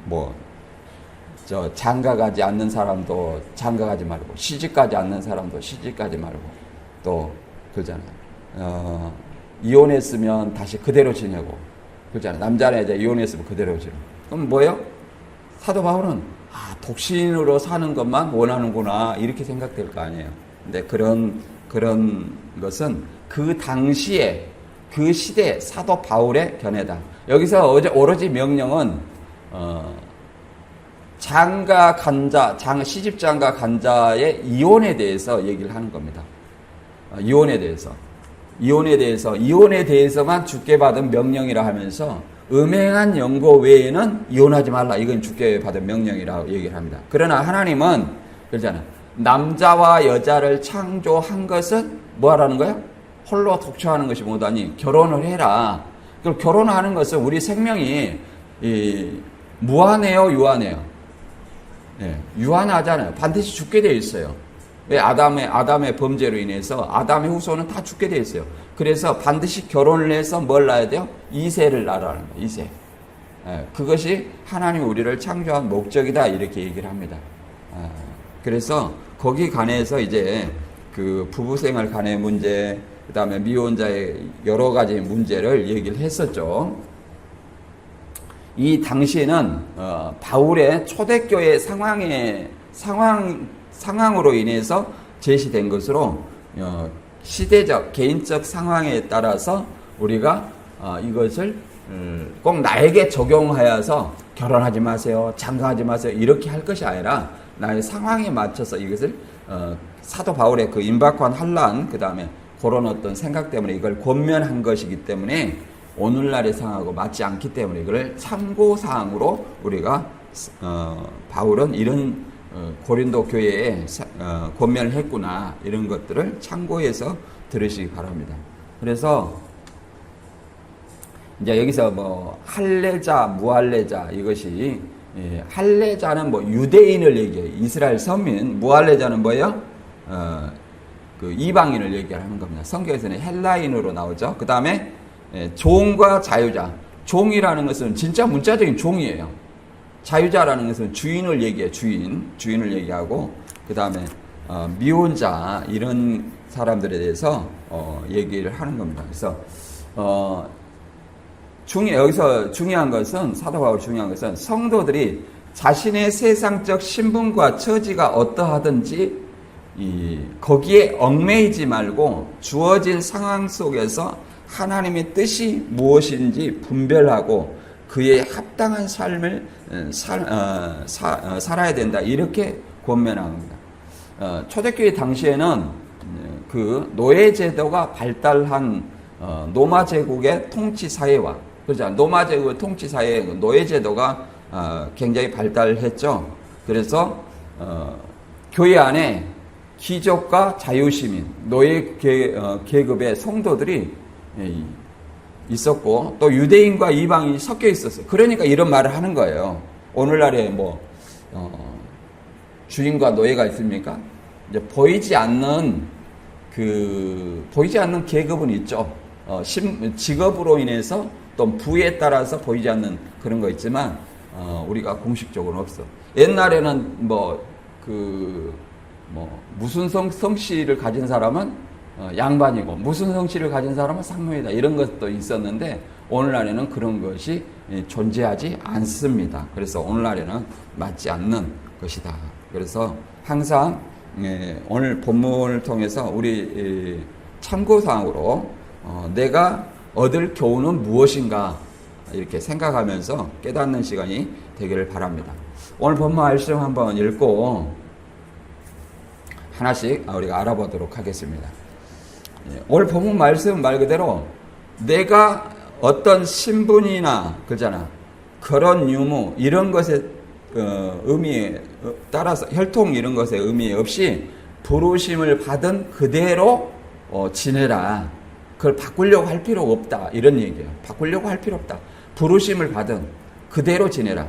뭐 장가 가지 않는 사람도 장가 가지 말고, 시집 가지 않는 사람도 시집 가지 말고, 또 그러잖아요. 이혼했으면 다시 그대로 지내고, 그러잖아요. 남자나 여자 이혼했으면 그대로 지내고. 그럼 뭐예요? 사도 바울은 독신으로 사는 것만 원하는구나 이렇게 생각될 거 아니에요. 근데 그런 것은 그 당시에 그 시대 사도 바울의 견해다. 여기서 오로지 명령은 장가 간자, 시집 장가 간자의 이혼에 대해서 얘기를 하는 겁니다. 이혼에 대해서만 주께 받은 명령이라 하면서 음행한 연고 외에는 이혼하지 말라. 이건 주께 받은 명령이라고 얘기를 합니다. 그러나 하나님은 그러잖아요. 남자와 여자를 창조한 것은 뭐 하라는 거예요? 홀로 독처하는 것이 못하니 결혼을 해라. 그럼 결혼하는 것은 우리 생명이 무한해요, 유한해요? 예, 유한하잖아요. 반드시 죽게 되어 있어요. 왜? 아담의 범죄로 인해서 아담의 후손은 다 죽게 되어 있어요. 그래서 반드시 결혼을 해서 뭘 낳아야 돼요? 이세를 낳으라는 거예요. 이세. 예, 그것이 하나님이 우리를 창조한 목적이다 이렇게 얘기를 합니다. 그래서 거기 관해서 이제 그 부부생활 간의 문제, 그 다음에 미혼자의 여러 가지 문제를 얘기를 했었죠. 이 당시에는 바울의 초대교회 상황으로 인해서 제시된 것으로 시대적 개인적 상황에 따라서 우리가 이것을 꼭 나에게 적용하여서 결혼하지 마세요, 장가하지 마세요 이렇게 할 것이 아니라 나의 상황에 맞춰서 이것을 사도 바울의 그 임박한 환난, 그 다음에 그런 어떤 생각 때문에 이걸 권면한 것이기 때문에 오늘날의 상황하고 맞지 않기 때문에 이걸 참고사항으로 우리가 바울은 이런 고린도 교회에 권면을 했구나 이런 것들을 참고해서 들으시기 바랍니다. 그래서 이제 여기서 뭐 할례자, 무할례자 이것이 할례자는 뭐 유대인을 얘기해요. 이스라엘 선민. 무할례자는 뭐예요? 그 이방인을 얘기하는 겁니다. 성경에서는 헬라인으로 나오죠. 그 다음에 종과 자유자. 종이라는 것은 진짜 문자적인 종이에요. 자유자라는 것은 주인을 얘기해요. 주인을 얘기하고, 그 다음에 미혼자 이런 사람들에 대해서 얘기를 하는 겁니다. 그래서 여기서 중요한 것은, 사도 바울이 중요한 것은 성도들이 자신의 세상적 신분과 처지가 어떠하든지 거기에 얽매이지 말고 주어진 상황 속에서 하나님의 뜻이 무엇인지 분별하고 그에 합당한 삶을 살아야 된다 이렇게 권면합니다. 초대교회 당시에는 그 노예제도가 발달한 로마 제국의 통치 사회와, 그렇죠? 로마 제국의 통치 사회에 노예제도가 굉장히 발달했죠. 그래서 교회 안에 귀족과 자유시민, 노예 계급의 성도들이 있었고, 또 유대인과 이방인이 섞여 있었어요. 그러니까 이런 말을 하는 거예요. 오늘날에 뭐 주인과 노예가 있습니까? 이제 보이지 않는 계급은 있죠. 직업으로 인해서 또 부에 따라서 보이지 않는 그런 거 있지만 우리가 공식적으로는 없어. 옛날에는 무슨 성씨를 가진 사람은 양반이고 무슨 성씨를 가진 사람은 상노이다 이런 것도 있었는데 오늘날에는 그런 것이 존재하지 않습니다. 그래서 오늘날에는 맞지 않는 것이다. 그래서 항상 오늘 본문을 통해서 우리 참고사항으로 내가 얻을 교훈은 무엇인가 이렇게 생각하면서 깨닫는 시간이 되기를 바랍니다. 오늘 본문 말씀 한번 읽고 하나씩 우리가 알아보도록 하겠습니다. 오늘 본문 말씀 말 그대로 내가 어떤 신분이나 그러잖아 그런 유무 이런 것에 의미에 따라서 혈통 이런 것에 의미 없이 부르심을 받은 그대로 지내라. 그걸 바꾸려고 할 필요가 없다 이런 얘기예요. 바꾸려고 할 필요 없다. 부르심을 받은 그대로 지내라.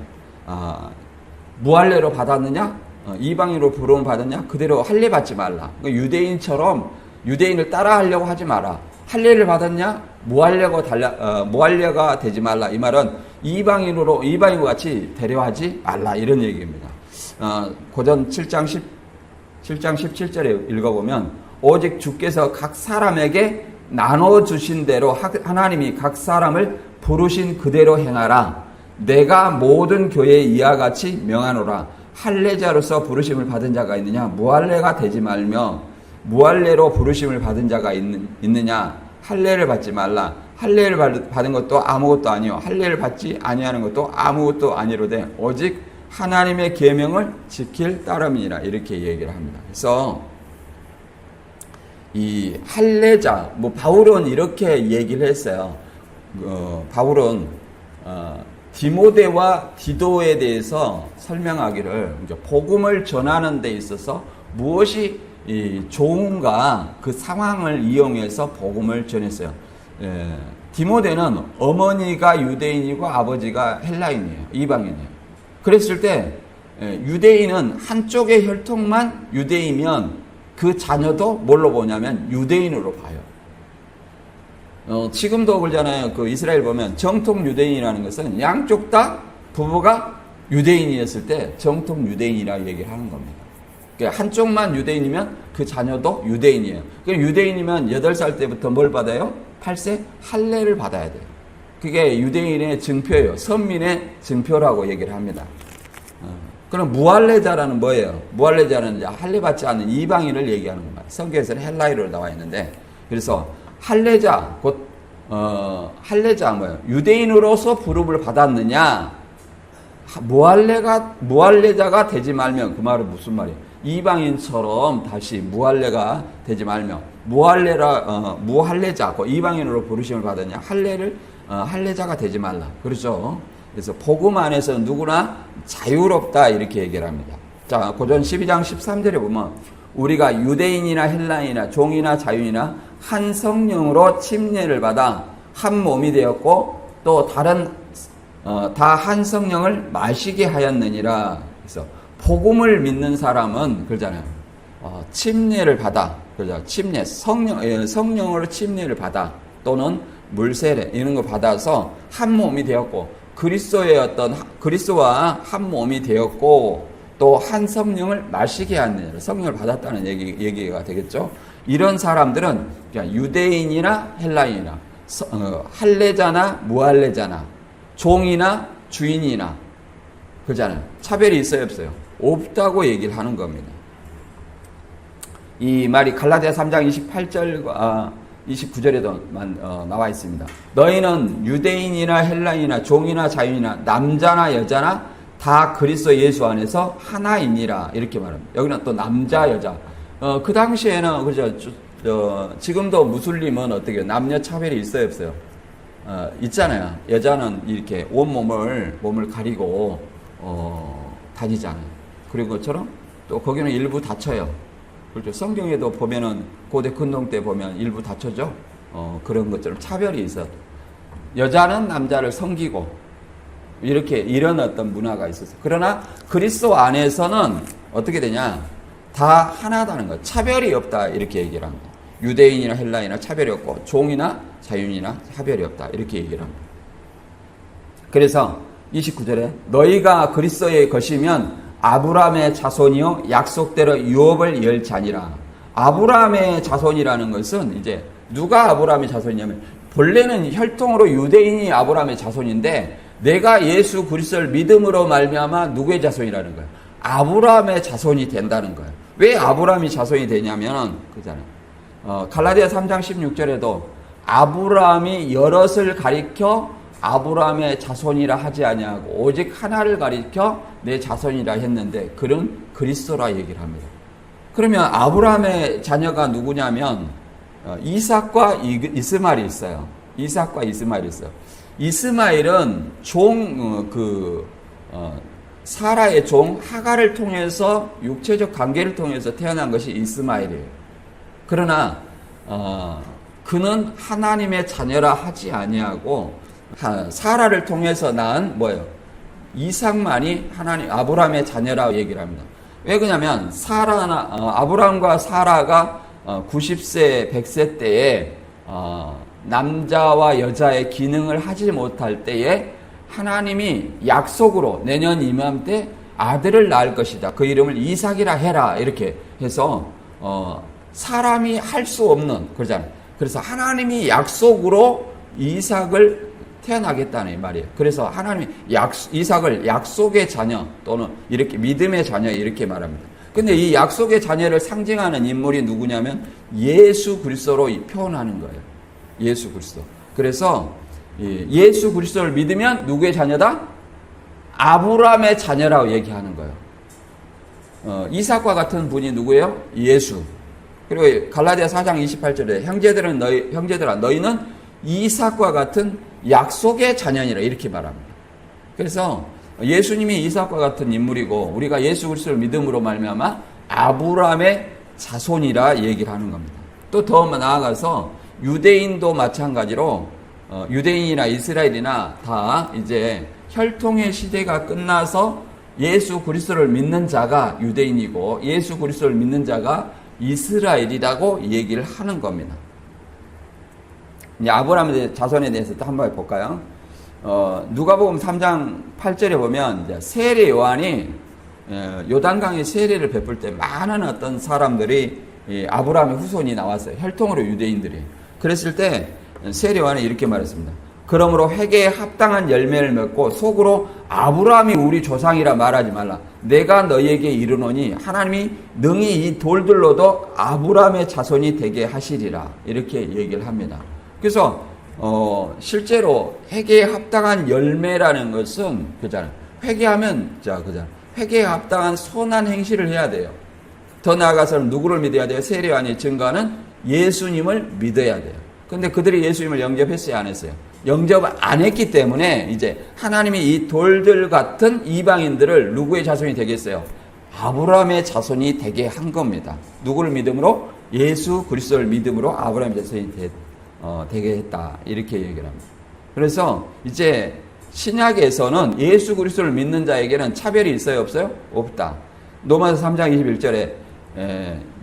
무할례로 받았느냐? 이방인으로 부름을 받았냐? 그대로 할례 받지 말라. 유대인처럼 유대인을 따라하려고 하지 마라. 할례를 받았냐? 무할례가 되지 말라. 이 말은 이방인과 같이 대려하지 말라 이런 얘기입니다. 고전 7장 17절에 읽어보면 오직 주께서 각 사람에게 나눠주신 대로 하나님이 각 사람을 부르신 그대로 행하라. 내가 모든 교회에 이와 같이 명하노라. 할례자로서 부르심을 받은 자가 있느냐? 무할례가 되지 말며 무할례로 부르심을 받은 자가 있느냐? 할례를 받지 말라. 할례를 받은 것도 아무것도 아니요 할례를 받지 아니하는 것도 아무것도 아니로되 오직 하나님의 계명을 지킬 따름이니라 이렇게 얘기를 합니다. 그래서 이 할례자 바울은 이렇게 얘기를 했어요. 바울은 디모데와 디도에 대해서 설명하기를 복음을 전하는 데 있어서 무엇이 좋은가 그 상황을 이용해서 복음을 전했어요. 디모데는 어머니가 유대인이고 아버지가 헬라인이에요. 이방인이에요. 그랬을 때 유대인은 한쪽의 혈통만 유대이면 그 자녀도 뭘로 보냐면 유대인으로 봐요. 지금도 그러잖아요. 그 이스라엘 보면 정통 유대인이라는 것은 양쪽 다 부부가 유대인이었을 때 정통 유대인이라고 얘기를 하는 겁니다. 그러니까 한쪽만 유대인이면 그 자녀도 유대인이에요. 그러니까 유대인이면 8살 때부터 뭘 받아요? 8세 할례를 받아야 돼요. 그게 유대인의 증표예요. 선민의 증표라고 얘기를 합니다. 그럼 무할례자라는 뭐예요? 무할례자는 할례 받지 않는 이방인을 얘기하는 겁니다. 성경에서는 헬라이로 나와 있는데, 그래서 할례자 곧 할례자 뭐예요? 유대인으로서 부름을 받았느냐? 무할례자가 되지 말면 그 말은 무슨 말이에요? 이방인처럼 다시 무할례가 되지 말며 무할례자 이방인으로 부르심을 받았냐? 할례자가 되지 말라. 그렇죠? 그래서 복음 안에서 누구나 자유롭다 이렇게 얘기를 합니다. 자, 고전 12장 13절에 보면 우리가 유대인이나 헬라인이나 종이나 자유인이나 한 성령으로 침례를 받아 한 몸이 되었고 또 다른 다 한 성령을 마시게 하였느니라. 그래서 복음을 믿는 사람은 그러잖아요. 침례를 받아. 그죠? 침례 성령으로 침례를 받아 또는 물세례 이런 거 받아서 한 몸이 되었고 그리스도와 한 몸이 되었고 또 한 성령을 마시게 하느니라. 성령을 받았다는 얘기가 되겠죠. 이런 사람들은 그냥 유대인이나 헬라인이나 할례자나 무할례자나 종이나 주인이나 그러잖아요. 차별이 있어요 없어요? 없다고 얘기를 하는 겁니다. 이 말이 갈라디아 3장 28절과 29절에도 나와 있습니다. 너희는 유대인이나 헬라인이나 종이나 자유인이나 남자나 여자나 다 그리스도 예수 안에서 하나이니라 이렇게 말합니다. 여기는 또 남자 여자. 그 당시에는 그죠. 지금도 무슬림은 어떻게 남녀 차별이 있어요 없어요? 있잖아요. 여자는 이렇게 온몸을 가리고 다니잖아요. 그런 것처럼 또 거기는 일부 닫혀요. 그렇죠. 성경에도 보면은 고대 근동 때 보면 일부 닫혀져. 그런 것처럼 차별이 있어. 여자는 남자를 섬기고 이렇게 이런 어떤 문화가 있었어요. 그러나 그리스도 안에서는 어떻게 되냐? 다 하나다는 거예요. 차별이 없다 이렇게 얘기를 합니다. 유대인이나 헬라인이나 차별이 없고 종이나 자유인이나 차별이 없다 이렇게 얘기를 합니다. 그래서 29절에 너희가 그리스도의 것이면 아브라함의 자손이요 약속대로 유업을 열 자니라. 아브라함의 자손이라는 것은 이제 누가 아브라함의 자손이냐면 본래는 혈통으로 유대인이 아브라함의 자손인데 내가 예수 그리스도를 믿음으로 말미암아 누구의 자손이라는 거예요? 아브라함의 자손이 된다는 거예요. 왜 아브라함이 자손이 되냐면 그잖아요. 갈라디아 3장 16절에도 아브라함이 여럿을 가리켜 아브라함의 자손이라 하지 아니하고 오직 하나를 가리켜 내 자손이라 했는데 그런 그리스도라 얘기를 합니다. 그러면 아브라함의 자녀가 누구냐면 이삭과 이스마엘이 있어요. 이삭과 이스마엘이 있어요. 이스마엘은 사라의 종 하갈을 통해서 육체적 관계를 통해서 태어난 것이 이스마엘이에요. 그러나 그는 하나님의 자녀라 하지 아니하고 사라를 통해서 낳은 뭐예요? 이삭만이 아브라함의 자녀라고 얘기를 합니다. 왜 그러냐면 아브라함과 사라가 90세, 100세 때에 남자와 여자의 기능을 하지 못할 때에 하나님이 약속으로 내년 이맘때 아들을 낳을 것이다. 그 이름을 이삭이라 해라. 이렇게 해서 사람이 할 수 없는 그러잖아요. 그래서 하나님이 약속으로 이삭을 태어나겠다는 이 말이에요. 그래서 하나님이 이삭을 약속의 자녀 또는 이렇게 믿음의 자녀 이렇게 말합니다. 근데 이 약속의 자녀를 상징하는 인물이 누구냐면 예수 그리스도로 표현하는 거예요. 예수 그리스도. 그래서 예수 그리스도를 믿으면 누구의 자녀다? 아브라함의 자녀라고 얘기하는 거예요. 이삭과 같은 분이 누구예요? 예수. 그리고 갈라디아 4장 28절에 형제들아 너희는 이삭과 같은 약속의 자녀니라 이렇게 말합니다. 그래서 예수님이 이삭과 같은 인물이고 우리가 예수 그리스도를 믿음으로 말미암아 아브라함의 자손이라 얘기를 하는 겁니다. 또 더 나아가서 유대인도 마찬가지로 유대인이나 이스라엘이나 다 이제 혈통의 시대가 끝나서 예수 그리스도를 믿는 자가 유대인이고 예수 그리스도를 믿는 자가 이스라엘이라고 얘기를 하는 겁니다. 이제 아브라함의 자손에 대해서 또 한번 볼까요? 누가복음 3장 8절에 보면 이제 세례 요한이 요단강에 세례를 베풀 때 많은 어떤 사람들이 아브라함의 후손이 나왔어요. 혈통으로 유대인들이. 그랬을 때 세례 요한이 이렇게 말했습니다. 그러므로 회개에 합당한 열매를 맺고 속으로 아브라함이 우리 조상이라 말하지 말라. 내가 너희에게 이르노니 하나님이 능히 이 돌들로도 아브라함의 자손이 되게 하시리라. 이렇게 얘기를 합니다. 그래서 실제로 회개에 합당한 열매라는 것은 그잖아요. 회개하면 그잖아요. 회개에 합당한 선한 행실을 해야 돼요. 더 나아가서는 누구를 믿어야 돼요? 세례 요한이 증거하는 예수님을 믿어야 돼요. 근데 그들이 예수님을 영접했어요, 안 했어요? 영접 안 했기 때문에 이제 하나님이 이 돌들 같은 이방인들을 누구의 자손이 되겠어요? 아브라함의 자손이 되게 한 겁니다. 누구를 믿음으로? 예수 그리스도를 믿음으로 아브라함의 자손이 되게 했다. 이렇게 얘기를 합니다. 그래서 이제 신약에서는 예수 그리스도를 믿는 자에게는 차별이 있어요, 없어요? 없다. 로마서 3장 21절에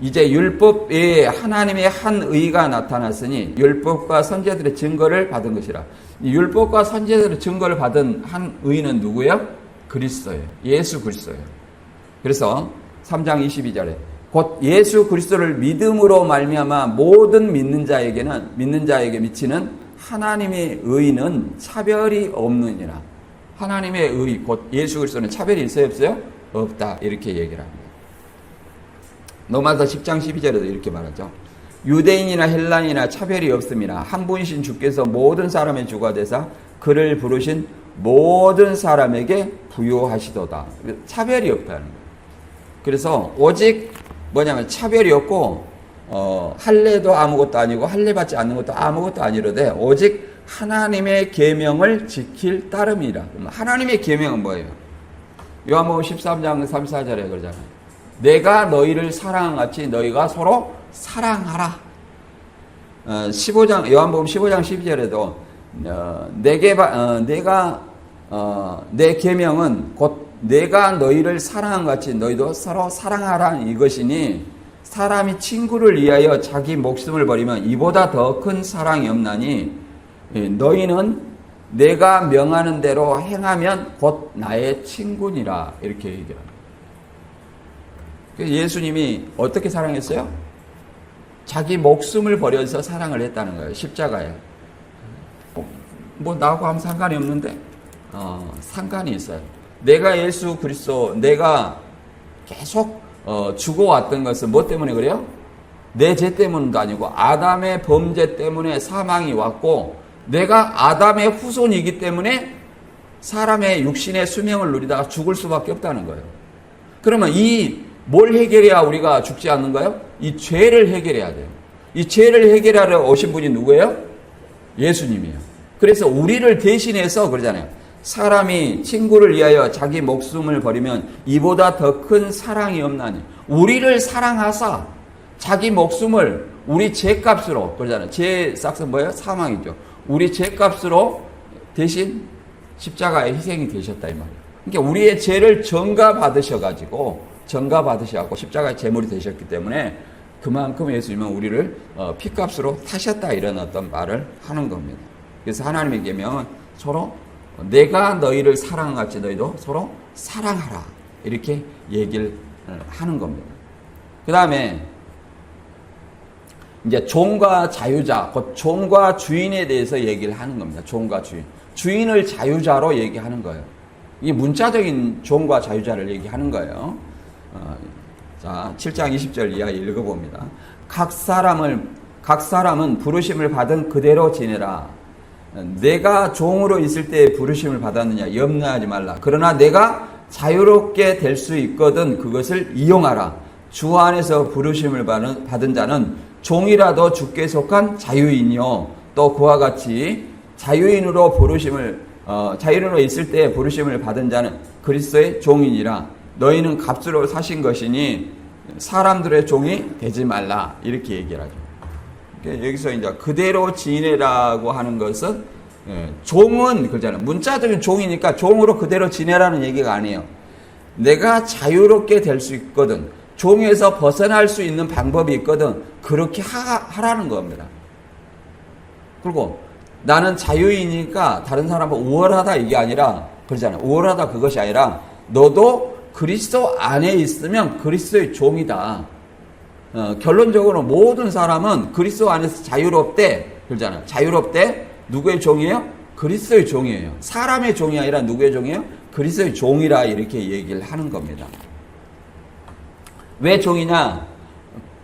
이제 율법 외에 하나님의 한 의가 나타났으니 율법과 선지자들의 증거를 받은 것이라. 율법과 선지자들의 증거를 받은 한 의는 누구예요? 그리스도예요. 예수 그리스도예요. 그래서 3장 22절에 곧 예수 그리스도를 믿음으로 말미암아 모든 믿는 자에게 미치는 하나님의 의는 차별이 없느니라. 하나님의 의 곧 예수 그리스도는 차별이 있어요, 없어요? 없다. 이렇게 얘기를 합니다. 로마서 10장 12절에도 이렇게 말하죠. 유대인이나 헬라인이나 차별이 없음이나 한 분이신 주께서 모든 사람의 주가 되사 그를 부르신 모든 사람에게 부요하시도다. 차별이 없다는 거예요. 그래서 오직 뭐냐면 차별이 없고 할례도 아무것도 아니고 할례 받지 않는 것도 아무것도 아니로되 오직 하나님의 계명을 지킬 따름이라. 하나님의 계명은 뭐예요? 요한복음 13장 34절에 그러잖아요. 내가 너희를 사랑한 같이 너희가 서로 사랑하라. 15장 요한복음 15장 12절에도 내 계명은 곧 내가 너희를 사랑한 같이 너희도 서로 사랑하라 이것이니 사람이 친구를 위하여 자기 목숨을 버리면 이보다 더 큰 사랑이 없나니 너희는 내가 명하는 대로 행하면 곧 나의 친구니라. 이렇게 얘기를 합니다. 예수님이 어떻게 사랑했어요? 자기 목숨을 버려서 사랑을 했다는 거예요. 십자가에. 뭐 나하고 아무 상관이 없는데 상관이 있어요. 내가 예수 그리스도 내가 계속 죽어왔던 것은 뭐 때문에 그래요? 내 죄 때문도 아니고 아담의 범죄 때문에 사망이 왔고 내가 아담의 후손이기 때문에 사람의 육신의 수명을 누리다가 죽을 수밖에 없다는 거예요. 그러면 뭘 해결해야 우리가 죽지 않는가요? 이 죄를 해결해야 돼요. 이 죄를 해결하러 오신 분이 누구예요? 예수님이에요. 그래서 우리를 대신해서 그러잖아요. 사람이 친구를 위하여 자기 목숨을 버리면 이보다 더 큰 사랑이 없나니. 우리를 사랑하사 자기 목숨을 우리 죄값으로 그러잖아요. 죄 싹은 뭐예요? 사망이죠. 우리 죄값으로 대신 십자가에 희생이 되셨다 이 말이에요. 그러니까 우리의 죄를 전가받으셔가지고 십자가의 제물이 되셨기 때문에 그만큼 예수님은 우리를 피값으로 타셨다 이런 어떤 말을 하는 겁니다. 그래서 하나님의 계명은 서로 내가 너희를 사랑한 같이 너희도 서로 사랑하라. 이렇게 얘기를 하는 겁니다. 그 다음에 이제 종과 자유자, 곧 종과 주인에 대해서 얘기를 하는 겁니다. 종과 주인. 주인을 자유자로 얘기하는 거예요. 이게 문자적인 종과 자유자를 얘기하는 거예요. 자, 7장 20절 이하 읽어봅니다. 각 사람은 부르심을 받은 그대로 지내라. 내가 종으로 있을 때 부르심을 받았느냐 염려하지 말라. 그러나 내가 자유롭게 될 수 있거든 그것을 이용하라. 주 안에서 부르심을 받은 자는 종이라도 주께 속한 자유인이요 또 그와 같이 자유인으로 있을 때 부르심을 받은 자는 그리스도의 종이니라. 너희는 값으로 사신 것이니 사람들의 종이 되지 말라. 이렇게 얘기를 하죠. 여기서 이제 그대로 지내라고 하는 것은 종은 그잖아요. 문자적인 종이니까 종으로 그대로 지내라는 얘기가 아니에요. 내가 자유롭게 될 수 있거든. 종에서 벗어날 수 있는 방법이 있거든. 그렇게 하라는 겁니다. 그리고 나는 자유이니까 다른 사람은 우월하다 이게 아니라 그러잖아요. 우월하다 그것이 아니라 너도 그리스도 안에 있으면 그리스도의 종이다. 결론적으로 모든 사람은 그리스도 안에서 자유롭대. 그러잖아요. 자유롭대. 누구의 종이에요? 그리스도의 종이에요. 사람의 종이 아니라 누구의 종이에요? 그리스도의 종이라 이렇게 얘기를 하는 겁니다. 왜 종이냐?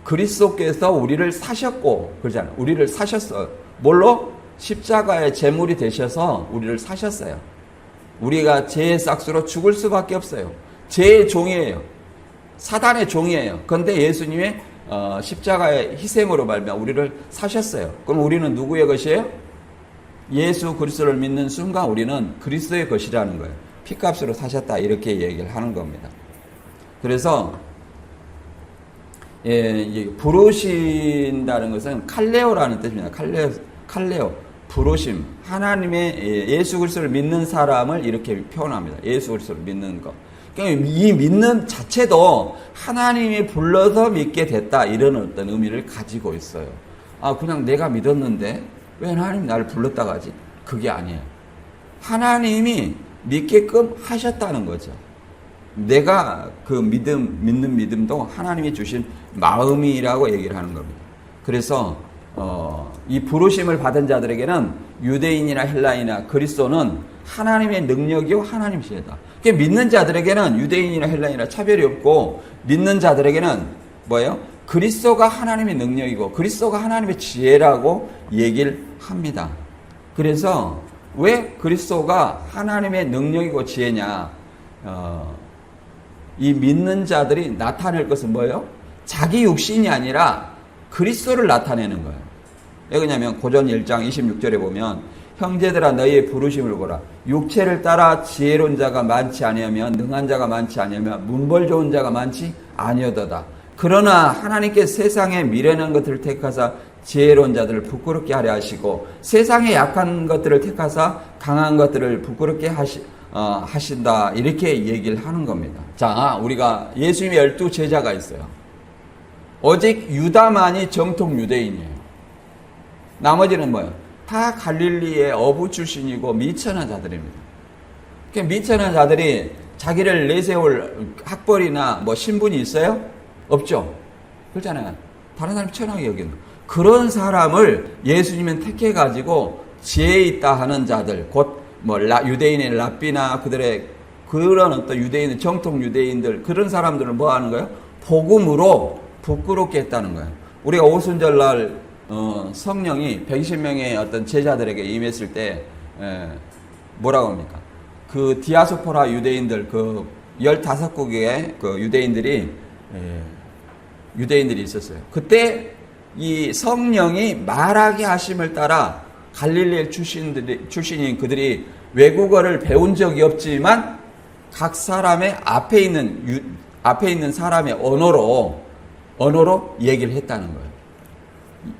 그리스도께서 우리를 사셨고, 그러잖아요. 우리를 사셨어요. 뭘로? 십자가의 제물이 되셔서 우리를 사셨어요. 우리가 죄의 싹수로 죽을 수밖에 없어요. 죄의 종이에요. 사단의 종이에요. 그런데 예수님의 십자가의 희생으로 말미암아 우리를 사셨어요. 그럼 우리는 누구의 것이에요? 예수 그리스도를 믿는 순간 우리는 그리스도의 것이라는 거예요. 피값으로 사셨다 이렇게 얘기를 하는 겁니다. 그래서 부르신다는 것은 칼레오라는 뜻입니다. 칼레오, 부르심. 하나님의 예수 그리스도를 믿는 사람을 이렇게 표현합니다. 예수 그리스도를 믿는 것. 그러니까 이 믿는 자체도 하나님이 불러서 믿게 됐다 이런 어떤 의미를 가지고 있어요. 그냥 내가 믿었는데 왜 하나님이 나를 불렀다고 하지? 그게 아니에요. 하나님이 믿게끔 하셨다는 거죠. 내가 그 믿는 믿음도 하나님이 주신 마음이라고 얘기를 하는 겁니다. 그래서 이 부르심을 받은 자들에게는 유대인이나 헬라인이나 그리스도는 하나님의 능력이요 하나님이시다. 그러니까 믿는 자들에게는 유대인이나 헬라인이나 차별이 없고 믿는 자들에게는 뭐예요? 그리스도가 하나님의 능력이고 그리스도가 하나님의 지혜라고 얘기를 합니다. 그래서 왜 그리스도가 하나님의 능력이고 지혜냐? 이 믿는 자들이 나타낼 것은 뭐예요? 자기 육신이 아니라 그리스도를 나타내는 거예요. 왜 그러냐면 고전 1장 26절에 보면 형제들아 너희의 부르심을 보라. 육체를 따라 지혜로운 자가 많지 아니하며 능한 자가 많지 아니하며 문벌 좋은 자가 많지 아니하도다. 그러나 하나님께 세상에 미련한 것들을 택하사 지혜로운 자들을 부끄럽게 하려 하시고 세상에 약한 것들을 택하사 강한 것들을 부끄럽게 하신다 이렇게 얘기를 하는 겁니다. 자, 우리가 예수님의 12 제자가 있어요. 오직 유다만이 정통 유대인이에요. 나머지는 뭐예요? 다 갈릴리의 어부 출신이고 미천한 자들입니다. 그러니까 미천한 자들이 자기를 내세울 학벌이나 신분이 있어요? 없죠. 그렇잖아요. 다른 사람 천하게 여기는 그런 사람을 예수님은 택해가지고 지혜 있다 하는 자들, 곧 유대인의 랍비나 그들의 그런 어떤 유대인, 정통 유대인들 그런 사람들을 뭐 하는 거예요? 복음으로 부끄럽게 했다는 거예요. 우리가 오순절날 성령이 120명의 어떤 제자들에게 임했을 때 뭐라고 합니까? 그 디아스포라 유대인들 그 15국의 그 유대인들이 있었어요. 그때 이 성령이 말하게 하심을 따라 갈릴리 출신인 그들이 외국어를 배운 적이 없지만 각 사람의 앞에 있는 사람의 언어로 얘기를 했다는 거예요.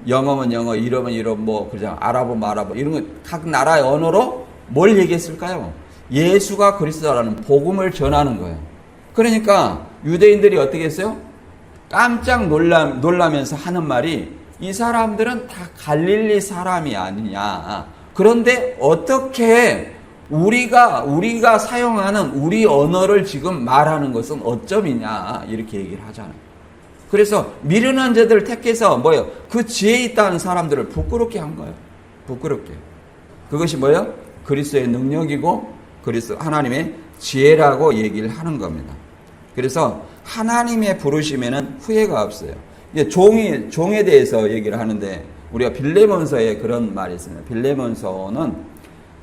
영어면 영어, 이러면 이러, 그냥 아랍어면 아랍어, 이런 거 각 나라의 언어로 뭘 얘기했을까요? 예수가 그리스도라는 복음을 전하는 거예요. 그러니까 유대인들이 어떻게 했어요? 깜짝 놀라면서 하는 말이 이 사람들은 다 갈릴리 사람이 아니냐. 그런데 어떻게 우리가 사용하는 우리 언어를 지금 말하는 것은 어점이냐 이렇게 얘기를 하잖아요. 그래서 미련한 자들을 택해서 뭐예요? 그 지혜 있다는 사람들을 부끄럽게 한 거예요. 부끄럽게. 그것이 뭐예요? 그리스도의 능력이고 그리스도 하나님의 지혜라고 얘기를 하는 겁니다. 그래서 하나님의 부르심에는 후회가 없어요. 이제 종에 대해서 얘기를 하는데 우리가 빌레몬서에 그런 말이 있습니다. 빌레몬서는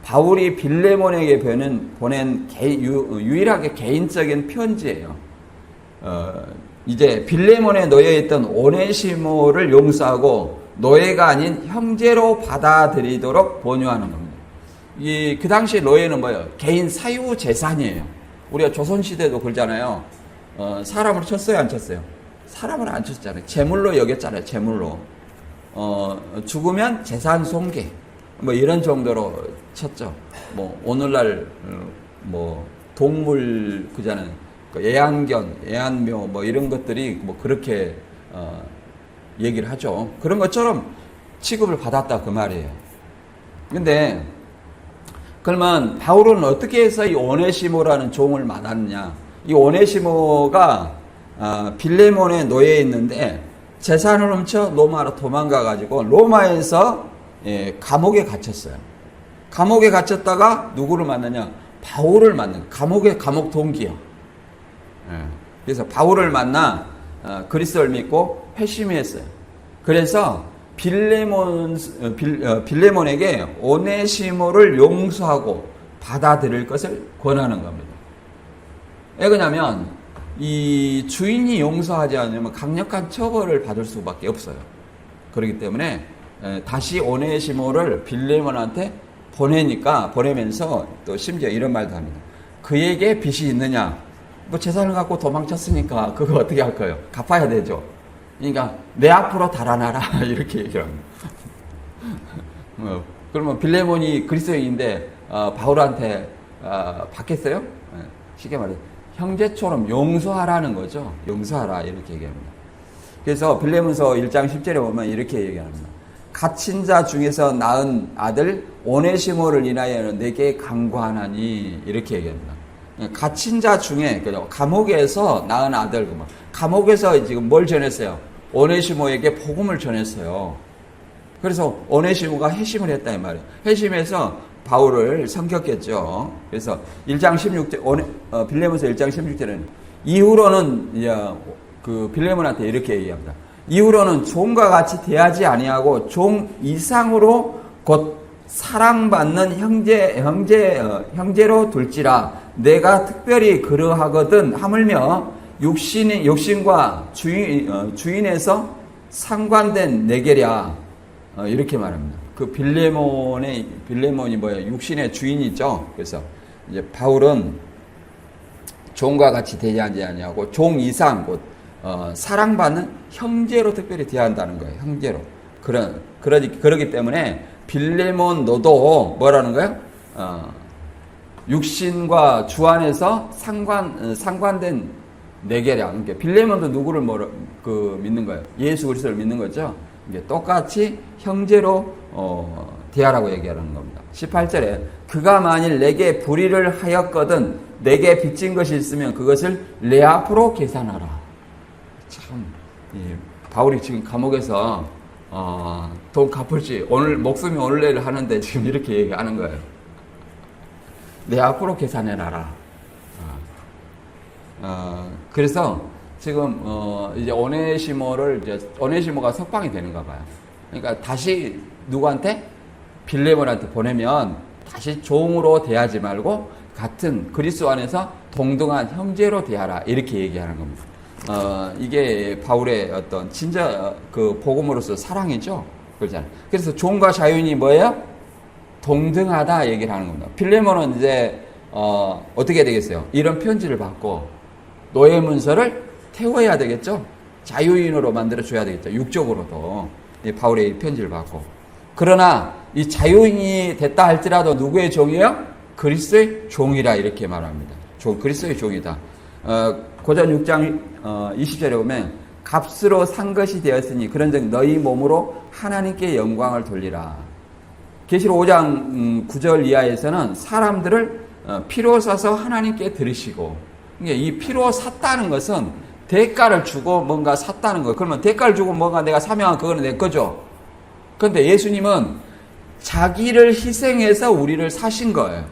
바울이 빌레몬에게 보낸 유일하게 개인적인 편지예요. 이제 빌레몬에 놓여있던 오네시모를 용서하고 노예가 아닌 형제로 받아들이도록 권유하는 겁니다. 그 당시 노예는 뭐예요? 개인 사유 재산이에요. 우리가 조선시대도 그러잖아요. 사람을 쳤어요, 안 쳤어요? 사람을 안 쳤잖아요. 제물로 여겼잖아요, 제물로. 죽으면 재산 손괴. 뭐 이런 정도로 쳤죠. 뭐 오늘날 뭐 동물 그잖아요. 그 애완견, 애완묘 뭐 이런 것들이 뭐 그렇게 얘기를 하죠. 그런 것처럼 취급을 받았다 그 말이에요. 근데 그러면 바울은 어떻게 해서 이 오네시모라는 종을 만났느냐? 이 오네시모가 빌레몬에 놓여 있는데 재산을 훔쳐 로마로 도망가 가지고 로마에서 감옥에 갇혔어요. 감옥에 갇혔다가 누구를 만나냐? 바울을 만난 감옥 동기요. 그래서 바울을 만나 그리스도를 믿고 회심했어요. 그래서 빌레몬에게 오네시모를 용서하고 받아들일 것을 권하는 겁니다. 왜 그러냐면 이 주인이 용서하지 않으면 강력한 처벌을 받을 수밖에 없어요. 그렇기 때문에 다시 오네시모를 빌레몬한테 보내면서 또 심지어 이런 말도 합니다. 그에게 빚이 있느냐? 뭐 재산을 갖고 도망쳤으니까 그거 어떻게 할 거예요? 갚아야 되죠. 그러니까 내 앞으로 달아나라 이렇게 얘기를 합니다. 그러면 빌레몬이 그리스도인인데 바울한테 받겠어요? 쉽게 말해 형제처럼 용서하라는 거죠. 용서하라 이렇게 얘기합니다. 그래서 빌레몬서 1장 10절에 보면 이렇게 얘기합니다. 갇힌 자 중에서 낳은 아들 오네시모를 인하여 내게 간구하나니 이렇게 얘기합니다. 갇힌 자 중에 감옥에서 낳은 아들 감옥에서 지금 뭘 전했어요? 오네시모에게 복음을 전했어요. 그래서 오네시모가 회심을 했다 이 말이에요. 회심해서 바울을 섬겼겠죠. 그래서 1장 16절 빌레몬서 1장 16절에는 이후로는 그 빌레몬한테 이렇게 얘기합니다. 이후로는 종과 같이 대하지 아니하고 종 이상으로 곧 사랑받는 형제로 둘지라 내가 특별히 그러하거든 하물며 육신과 주인에서 상관된 내게랴 이렇게 말합니다. 그 빌레몬이 뭐예요? 육신의 주인이죠. 그래서 이제 바울은 종과 같이 대하지 아니하고 종 이상 곧 사랑받는 형제로 특별히 대한다는 거예요. 형제로. 그러기 때문에 빌레몬 너도 뭐라는 거예요? 육신과 주 안에서 상관된 내게랴. 그러니까 빌레몬도 누구를 믿는 거예요? 예수 그리스도를 믿는 거죠. 이게 똑같이 형제로 대하라고 얘기하는 겁니다. 18절에 그가 만일 내게 불의를 하였거든 내게 빚진 것이 있으면 그것을 내 앞으로 계산하라. 참 바울이 지금 감옥에서 돈 갚을지 목숨이 오늘 내일 하는데 지금 이렇게 얘기하는 거예요. 내 앞으로 계산해놔라. 그래서 지금 이제 오네시모가 석방이 되는가 봐요. 그러니까 다시 누구한테? 빌레몬한테 보내면 다시 종으로 대하지 말고 같은 그리스도 안에서 동등한 형제로 대하라 이렇게 얘기하는 겁니다. 이게 바울의 어떤 진짜 그 복음으로서 사랑이죠. 그렇잖아요. 그래서 종과 자유인이 뭐예요? 동등하다 얘기를 하는 겁니다. 빌레몬은 이제 어떻게 되겠어요? 이런 편지를 받고 노예 문서를 태워야 되겠죠. 자유인으로 만들어 줘야 되겠죠. 육적으로도 바울의 편지를 받고. 그러나 이 자유인이 됐다 할지라도 누구의 종이에요? 그리스도의 종이라 이렇게 말합니다. 그리스도의 종이다. 고전 6장 20절에 보면 값으로 산 것이 되었으니 그런즉 너희 몸으로 하나님께 영광을 돌리라. 계시록 5장 9절 이하에서는 사람들을 피로 사서 하나님께 드리시고, 이 피로 샀다는 것은 대가를 주고 뭔가 샀다는 거예요. 그러면 대가를 주고 뭔가 내가 사면 그거는 내 거죠. 그런데 예수님은 자기를 희생해서 우리를 사신 거예요.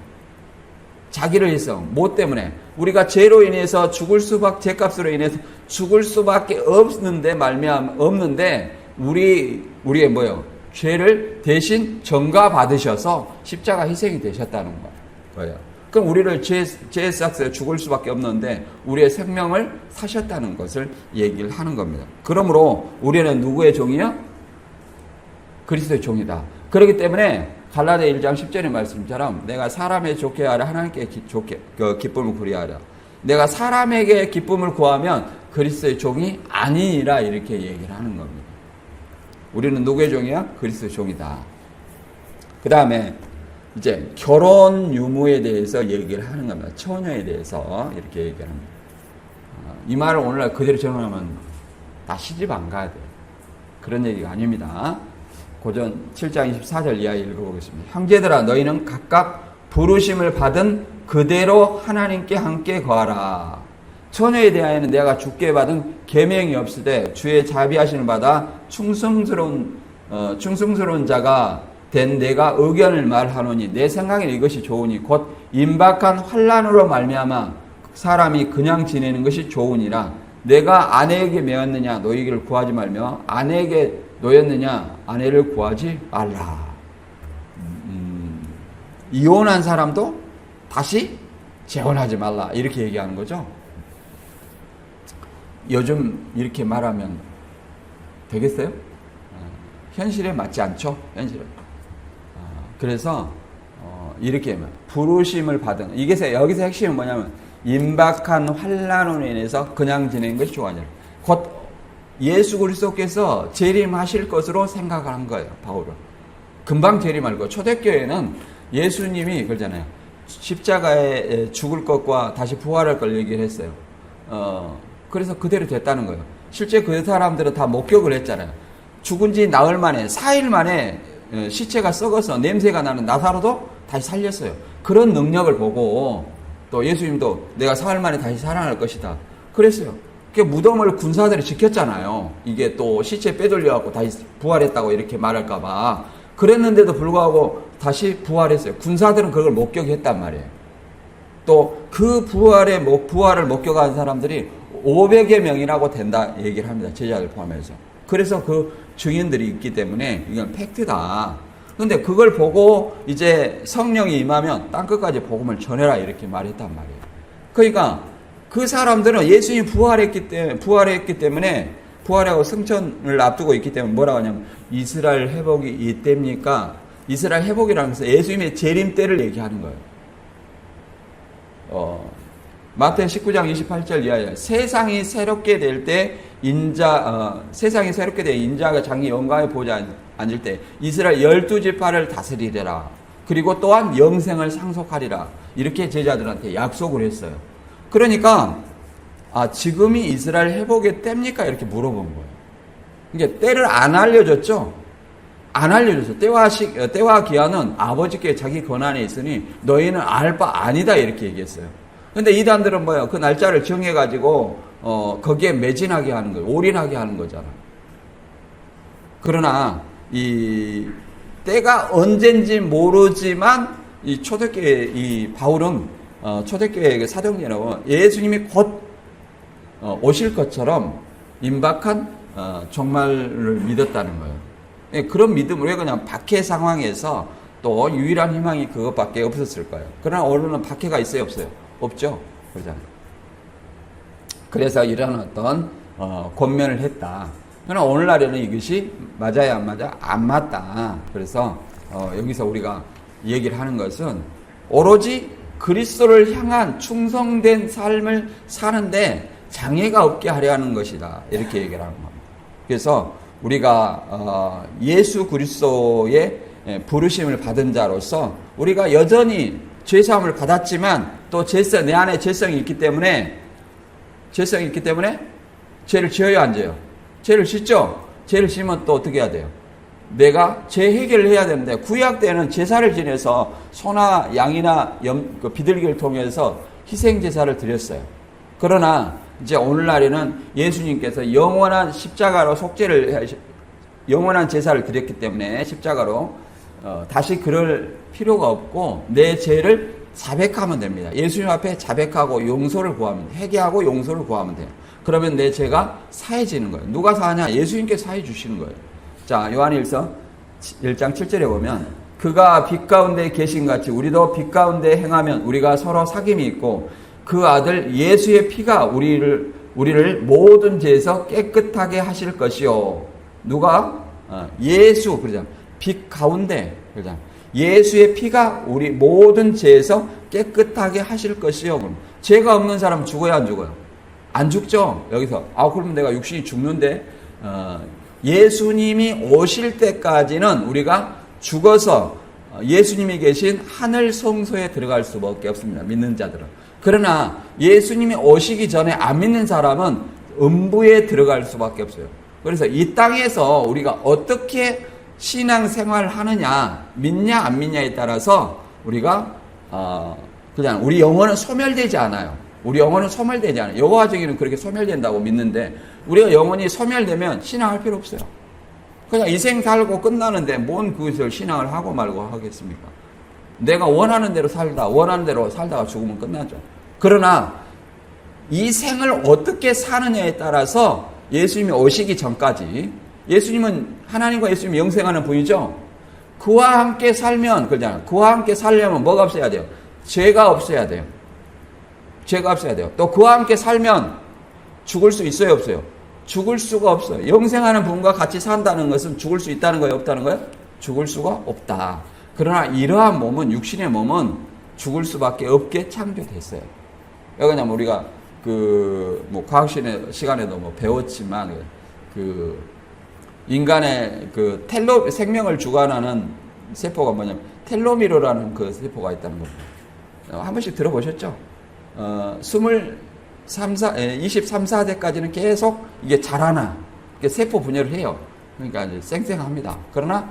자기를 희생. 뭐 때문에? 우리가 죄로 인해서 죄값으로 인해서 죽을 수밖에 없는데 우리의 뭐요? 죄를 대신 전가 받으셔서 십자가 희생이 되셨다는 거예요. 그럼 우리를 죄의 삭스에 죽을 수밖에 없는데 우리의 생명을 사셨다는 것을 얘기를 하는 겁니다. 그러므로 우리는 누구의 종이요? 그리스도의 종이다. 그렇기 때문에 갈라디아 1장 10절의 말씀처럼 내가 사람의 좋게 하라 하나님께 기쁨을 구리하라. 내가 사람에게 기쁨을 구하면 그리스도의 종이 아니니라 이렇게 얘기를 하는 겁니다. 우리는 누구의 종이야? 그리스도의 종이다. 그 다음에 이제 결혼 유무에 대해서 얘기를 하는 겁니다. 처녀에 대해서 이렇게 얘기를 합니다. 이 말을 오늘날 그대로 전하면 다 시집 안 가야 돼요. 그런 얘기가 아닙니다. 고전 7장 24절 이하 읽어보겠습니다. 형제들아 너희는 각각 부르심을 받은 그대로 하나님께 함께 거하라. 처녀에 대하여는 내가 주께 받은 계명이 없을 때 주의 자비하심을 받아 충성스러운 자가 된 내가 의견을 말하노니 내 생각에 이것이 좋으니 곧 임박한 환난으로 말미암아 사람이 그냥 지내는 것이 좋으니라. 내가 아내에게 매였느냐 너희를 구하지 말며 아내에게 노였느냐 아내를 구하지 말라. 이혼한 사람도 다시 재혼하지 말라 이렇게 얘기하는 거죠. 요즘 이렇게 말하면 되겠어요? 현실에 맞지 않죠? 현실에. 그래서 이렇게 부르심을 받은 여기서 핵심은 뭐냐면 임박한 환난으로 인해서 그냥 지내는 것이 좋아하냐. 곧 예수 그리스도께서 재림하실 것으로 생각을 한 거예요. 바울은. 금방 재림할 거. 초대교회는 예수님이 그러잖아요. 십자가에 죽을 것과 다시 부활할 걸 얘기를 했어요. 그래서 그대로 됐다는 거예요. 실제 그 사람들은 다 목격을 했잖아요. 죽은 지 나흘 만에 4일 만에 시체가 썩어서 냄새가 나는 나사로도 다시 살렸어요. 그런 능력을 보고 또 예수님도 내가 4일 만에 다시 살아날 것이다 그랬어요. 그 무덤을 군사들이 지켰잖아요. 이게 또 시체 빼돌려갖고 다시 부활했다고 이렇게 말할까봐. 그랬는데도 불구하고 다시 부활했어요. 군사들은 그걸 목격했단 말이에요. 또 그 부활을 목격한 사람들이 500여 명이라고 된다 얘기를 합니다. 제자들 포함해서. 그래서 그 증인들이 있기 때문에 이건 팩트다. 근데 그걸 보고 이제 성령이 임하면 땅끝까지 복음을 전해라 이렇게 말했단 말이에요. 그러니까 그 사람들은 예수님이 부활했기 때문에 부활하고 승천을 앞두고 있기 때문에 뭐라고 하냐면 이스라엘 회복이 이때입니까? 이스라엘 회복이라는 것은 예수님의 재림 때를 얘기하는 거예요. 마태오 19장 28절 이하에 세상이 새롭게 될 때 인자가 자기 영광에 보좌 앉을 때 이스라엘 12지파를 다스리리라. 그리고 또한 영생을 상속하리라. 이렇게 제자들한테 약속을 했어요. 그러니까 지금이 이스라엘 회복의 때입니까? 이렇게 물어본 거예요. 이게 때를 안 알려줬죠. 안 알려줬어. 때와 기한은 아버지께 자기 권한에 있으니 너희는 알 바 아니다 이렇게 얘기했어요. 근데 이단들은 뭐예요? 그 날짜를 정해가지고 거기에 매진하게 하는 거예요. 올인하게 하는 거잖아. 그러나 이 때가 언젠지 모르지만 이 초대교회 이 바울은 초대교회의 사도행전은 예수님이 곧 오실 것처럼 임박한 종말을 믿었다는 거예요. 그런 믿음을 왜 그냥 박해 상황에서 또 유일한 희망이 그것밖에 없었을 거예요. 그러나 오늘은 박해가 있어요, 없어요? 없죠. 그러잖아요. 그래서 이런 어떤 권면을 했다. 그러나 오늘날에는 이것이 맞아야 안 맞아? 안 맞다. 그래서 여기서 우리가 얘기를 하는 것은 오로지 그리스도를 향한 충성된 삶을 사는데 장애가 없게 하려 하는 것이다. 이렇게 얘기를 하는 겁니다. 그래서 우리가 예수 그리스도의 부르심을 받은 자로서 우리가 여전히 죄사함을 받았지만 또 내 안에 죄성이 있기 때문에 죄를 지어야 안 지어요? 죄를 짓죠? 죄를 지으면 또 어떻게 해야 돼요? 내가 죄 해결을 해야 되는데, 구약 때는 제사를 지내서 소나 양이나 비둘기를 통해서 희생 제사를 드렸어요. 그러나 이제 오늘날에는 예수님께서 영원한 십자가로 영원한 제사를 드렸기 때문에 십자가로 다시 그럴 필요가 없고 내 죄를 자백하면 됩니다. 예수님 앞에 자백하고 용서를 구하면, 회개하고 용서를 구하면 돼요. 그러면 내 죄가 사해지는 거예요. 누가 사하냐? 예수님께서 사해 주시는 거예요. 자, 요한일서 1장 7절에 보면 그가 빛 가운데 계신 같이 우리도 빛 가운데 행하면 우리가 서로 사귐이 있고 그 아들 예수의 피가 우리를 모든 죄에서 깨끗하게 하실 것이요. 누가? 예수. 그러잖아. 빛 가운데. 그러잖아. 예수의 피가 우리 모든 죄에서 깨끗하게 하실 것이요. 그럼 죄가 없는 사람은 죽어야 안 죽어요? 안 죽죠. 여기서 그러면 내가 육신이 죽는데 예수님이 오실 때까지는 우리가 죽어서 예수님이 계신 하늘 성소에 들어갈 수밖에 없습니다. 믿는 자들은. 그러나 예수님이 오시기 전에 안 믿는 사람은 음부에 들어갈 수밖에 없어요. 그래서 이 땅에서 우리가 어떻게 신앙생활을 하느냐, 믿냐 안 믿냐에 따라서 우리가 그냥 우리 영혼은 소멸되지 않아요. 우리 영혼은 소멸되지 않아요. 여호와 증인은 그렇게 소멸된다고 믿는데 우리가 영혼이 소멸되면 신앙할 필요 없어요. 그냥 이 생 살고 끝나는데 뭔 그것을 신앙을 하고 말고 하겠습니까? 내가 원하는 대로 살다가 죽으면 끝나죠. 그러나 이 생을 어떻게 사느냐에 따라서 예수님이 오시기 전까지, 예수님은 하나님과 예수님이 영생하는 분이죠. 그와 함께 살면, 그러잖아요. 그와 함께 살려면 뭐가 없어야 돼요? 죄가 없어야 돼요. 죄가 없어야 돼요. 또 그와 함께 살면 죽을 수 있어요, 없어요? 죽을 수가 없어요. 영생하는 분과 같이 산다는 것은 죽을 수 있다는 거예요, 없다는 거예요? 죽을 수가 없다. 그러나 이러한 몸은, 육신의 몸은 죽을 수밖에 없게 창조됐어요. 왜냐면 우리가 과학 시간에도 배웠지만 인간의 생명을 주관하는 세포가 뭐냐면 텔로미르라는 그 세포가 있다는 겁니다. 한 번씩 들어보셨죠? 23, 4대까지는 계속 이게 자라나, 세포 분열을 해요. 그러니까 이제 쌩쌩합니다. 그러나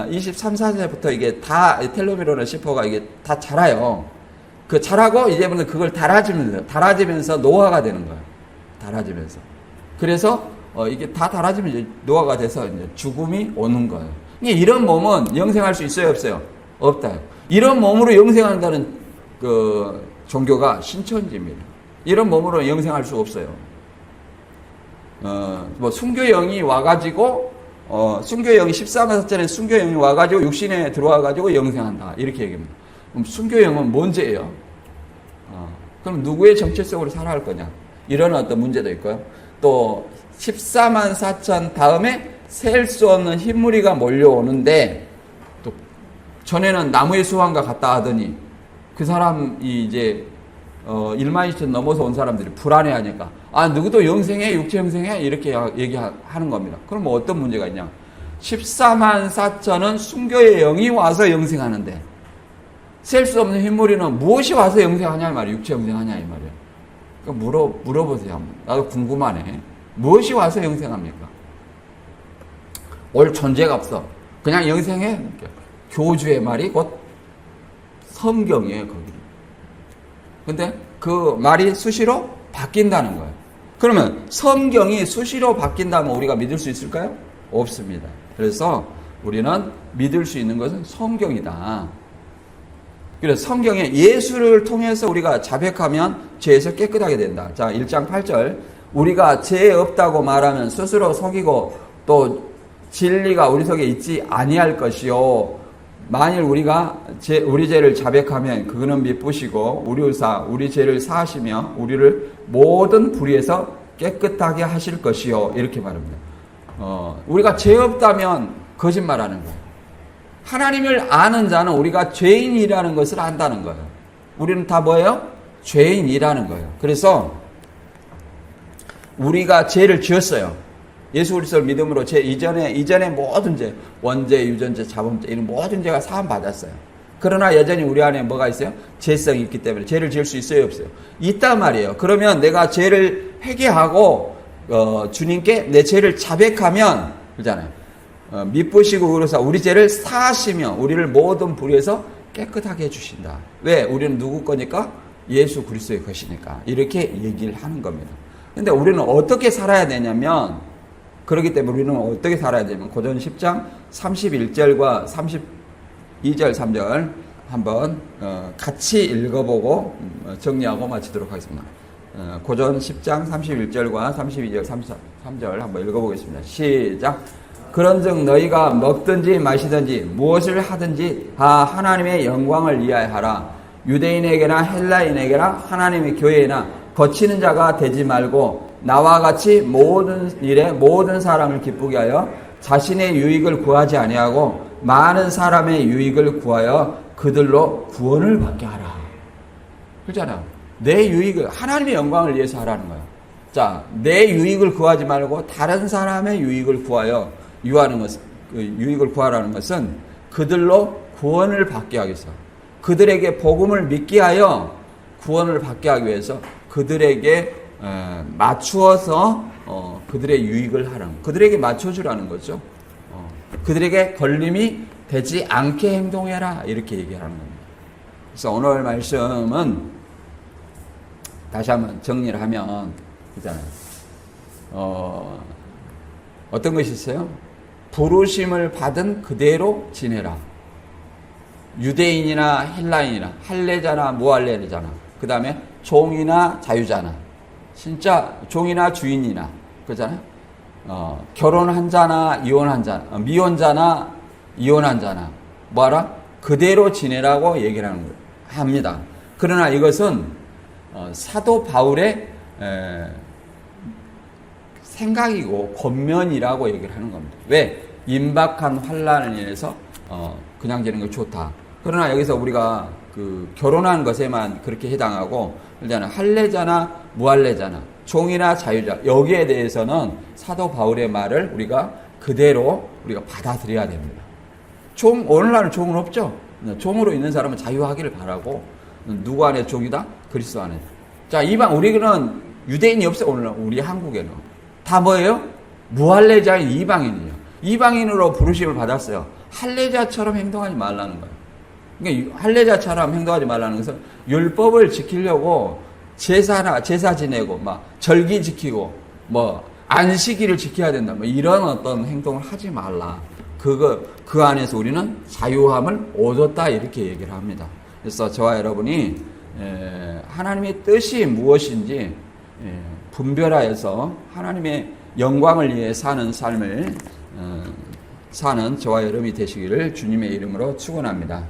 23, 4세부터 이게 다 텔로미르라는 세포가 이게 다 자라요. 그 자라고 이제부터 그걸 달아지면서 노화가 되는 거예요. 달아지면서. 그래서 이게 다 달아지면 이제 노화가 돼서 이제 죽음이 오는 거예요. 이런 몸은 영생할 수 있어요, 없어요? 없다. 이런 몸으로 영생한다는 그 종교가 신천지입니다. 이런 몸으로 영생할 수 없어요. 순교영이 와가지고 순교영이 14만사전에 순교영이 와가지고 육신에 들어와가지고 영생한다, 이렇게 얘기합니다. 그럼 순교영은 뭔 죄예요? 그럼 누구의 정체성으로 살아야 할 거냐? 이런 어떤 문제도 있고요. 또 14만 4천 다음에 셀 수 없는 흰무리가 몰려오는데, 또 전에는 나무의 수완과 같다 하더니 그 사람이 이제 1만 2천 넘어서 온 사람들이 불안해하니까 누구도 영생해, 육체 영생해, 이렇게 얘기하는 겁니다. 그럼 뭐 어떤 문제가 있냐? 14만 4천은 순교의 영이 와서 영생하는데 셀 수 없는 흰무리는 무엇이 와서 영생하냐 이 말이에요. 육체 영생하냐 이 말이에요. 그러니까 물어보세요 한번. 나도 궁금하네. 무엇이 와서 영생합니까? 올 존재가 없어. 그냥 영생해. 교주의 말이 곧 성경이에요, 거기. 근데 그 말이 수시로 바뀐다는 거예요. 그러면 성경이 수시로 바뀐다면 우리가 믿을 수 있을까요? 없습니다. 그래서 우리는 믿을 수 있는 것은 성경이다. 그래서 성경에 예수를 통해서 우리가 자백하면 죄에서 깨끗하게 된다. 자, 1장 8절. 우리가 죄 없다고 말하면 스스로 속이고 또 진리가 우리 속에 있지 아니할 것이요. 만일 우리가 우리 죄를 자백하면 그는 미쁘시고 우리 죄를 사하시며 우리를 모든 불의에서 깨끗하게 하실 것이요. 이렇게 말합니다. 우리가 죄 없다면 거짓말하는 거예요. 하나님을 아는 자는 우리가 죄인이라는 것을 안다는 거예요. 우리는 다 뭐예요? 죄인이라는 거예요. 그래서 우리가 죄를 지었어요. 예수 그리스도를 믿음으로 이전에 모든 죄, 원죄, 유전죄, 자범죄 이런 모든 죄가 사함 받았어요. 그러나 여전히 우리 안에 뭐가 있어요? 죄성이 있기 때문에 죄를 지을 수 있어요, 없어요? 있단 말이에요. 그러면 내가 죄를 회개하고 주님께 내 죄를 자백하면, 그러잖아요. 미쁘시고 그래서 우리 죄를 사하시며 우리를 모든 불의에서 깨끗하게 해주신다. 왜? 우리는 누구 거니까? 예수 그리스도의 것이니까. 이렇게 얘기를 하는 겁니다. 근데 우리는 어떻게 살아야 되냐면, 그렇기 때문에 우리는 어떻게 살아야 되냐면 고전 10장 31절과 32절 3절 한번 같이 읽어보고 정리하고 마치도록 하겠습니다. 고전 10장 31절과 32절 33절 한번 읽어보겠습니다. 시작. 그런즉 너희가 먹든지 마시든지 무엇을 하든지 다 하나님의 영광을 위하여 하라. 유대인에게나 헬라인에게나 하나님의 교회에나 거치는 자가 되지 말고 나와 같이 모든 일에 모든 사람을 기쁘게 하여 자신의 유익을 구하지 아니하고 많은 사람의 유익을 구하여 그들로 구원을 받게 하라. 그렇잖아요. 내 유익을, 하나님의 영광을 위해서 하라는 거예요. 자, 내 유익을 구하지 말고 다른 사람의 유익을 구하여 유익을 구하라는 것은 그들로 구원을 받게 하기 위해서, 그들에게 복음을 믿게 하여 구원을 받게 하기 위해서 그들에게 맞추어서 그들의 유익을 하라는, 그들에게 맞춰주라는 거죠. 그들에게 걸림이 되지 않게 행동해라, 이렇게 얘기하는 겁니다. 그래서 오늘 말씀은 다시 한번 정리를 하면, 그잖아요. 어떤 것이 있어요? 부르심을 받은 그대로 지내라. 유대인이나 헬라인이나 할례자나 무할례자나, 그 다음에 종이나 자유자나, 진짜 종이나 주인이나, 그잖아요. 결혼한 자나 이혼한 자, 미혼자나 이혼한 자나 뭐하라? 그대로 지내라고 얘기를 합니다. 그러나 이것은 사도 바울의 생각이고 권면이라고 얘기를 하는 겁니다. 왜? 임박한 환난을 인해서 그냥 지내는 게 좋다. 그러나 여기서 우리가 그 결혼한 것에만 그렇게 해당하고, 일단은 할례자나 무할례자나 종이나 자유자, 여기에 대해서는 사도 바울의 말을 우리가 그대로 우리가 받아들여야 됩니다. 오늘날은 종은 없죠. 종으로 있는 사람은 자유하기를 바라고, 누구 안에 종이다? 그리스도 안에. 자, 우리는 유대인이 없어요. 오늘날 우리 한국에는 다 뭐예요? 무할례자인 이방인이에요. 이방인으로 부르심을 받았어요. 할례자처럼 행동하지 말라는 거예요. 그러니까 할례자처럼 행동하지 말라는 것은 율법을 지키려고 제사 지내고 막 절기 지키고 뭐 안식일을 지켜야 된다, 뭐 이런 어떤 행동을 하지 말라. 그 안에서 우리는 자유함을 얻었다, 이렇게 얘기를 합니다. 그래서 저와 여러분이 하나님의 뜻이 무엇인지 분별하여서 하나님의 영광을 위해 사는 삶을 사는 저와 여러분이 되시기를 주님의 이름으로 축원합니다.